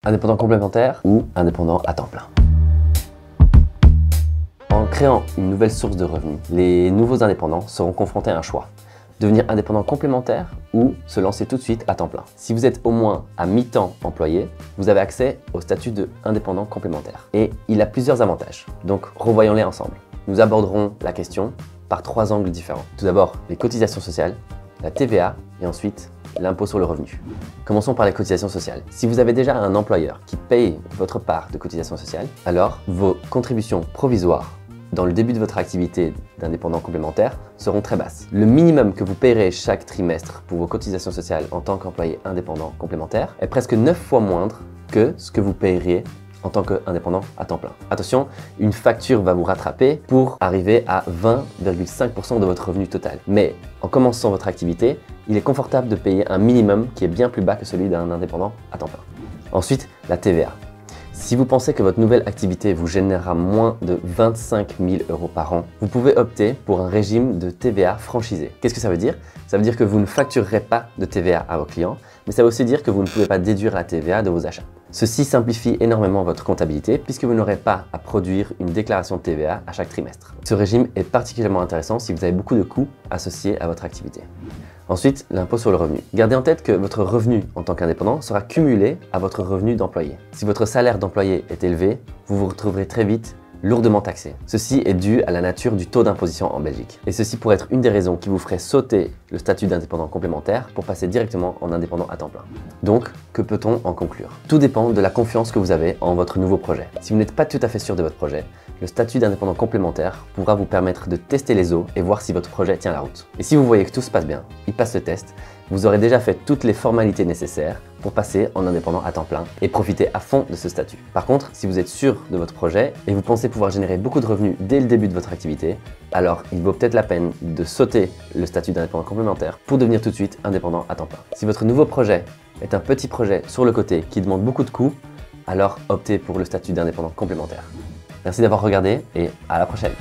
indépendant complémentaire ou indépendant à temps plein. En créant une nouvelle source de revenus, les nouveaux indépendants seront confrontés à un choix. Devenir indépendant complémentaire ou se lancer tout de suite à temps plein. Si vous êtes au moins à mi-temps employé, vous avez accès au statut de indépendant complémentaire. Et il a plusieurs avantages, donc revoyons-les ensemble. Nous aborderons la question par 3 angles différents. Tout d'abord, les cotisations sociales, la TVA et ensuite l'impôt sur le revenu. Commençons par les cotisations sociales. Si vous avez déjà un employeur qui paye votre part de cotisation sociale, alors vos contributions provisoires dans le début de votre activité d'indépendant complémentaire seront très basses. Le minimum que vous payerez chaque trimestre pour vos cotisations sociales en tant qu'employé indépendant complémentaire est presque 9 fois moindre que ce que vous payeriez en tant qu'indépendant à temps plein. Attention, une facture va vous rattraper pour arriver à 20,5% de votre revenu total. Mais en commençant votre activité, il est confortable de payer un minimum qui est bien plus bas que celui d'un indépendant à temps plein. Ensuite, la TVA. Si vous pensez que votre nouvelle activité vous générera moins de 25 000 € par an, vous pouvez opter pour un régime de TVA franchisé. Qu'est-ce que ça veut dire? Ça veut dire que vous ne facturerez pas de TVA à vos clients, mais ça veut aussi dire que vous ne pouvez pas déduire la TVA de vos achats. Ceci simplifie énormément votre comptabilité puisque vous n'aurez pas à produire une déclaration de TVA à chaque trimestre. Ce régime est particulièrement intéressant si vous avez beaucoup de coûts associés à votre activité. Ensuite, l'impôt sur le revenu. Gardez en tête que votre revenu en tant qu'indépendant sera cumulé à votre revenu d'employé. Si votre salaire d'employé est élevé, vous vous retrouverez très vite lourdement taxé. Ceci est dû à la nature du taux d'imposition en Belgique. Et ceci pourrait être une des raisons qui vous ferait sauter le statut d'indépendant complémentaire pour passer directement en indépendant à temps plein. Donc, que peut-on en conclure? Tout dépend de la confiance que vous avez en votre nouveau projet. Si vous n'êtes pas tout à fait sûr de votre projet, le statut d'indépendant complémentaire pourra vous permettre de tester les eaux et voir si votre projet tient la route. Et si vous voyez que tout se passe bien, il passe le test, vous aurez déjà fait toutes les formalités nécessaires pour passer en indépendant à temps plein et profiter à fond de ce statut. Par contre, si vous êtes sûr de votre projet et vous pensez pouvoir générer beaucoup de revenus dès le début de votre activité, alors il vaut peut-être la peine de sauter le statut d'indépendant complémentaire pour devenir tout de suite indépendant à temps plein. Si votre nouveau projet est un petit projet sur le côté qui demande beaucoup de coûts, alors optez pour le statut d'indépendant complémentaire. Merci d'avoir regardé et à la prochaine.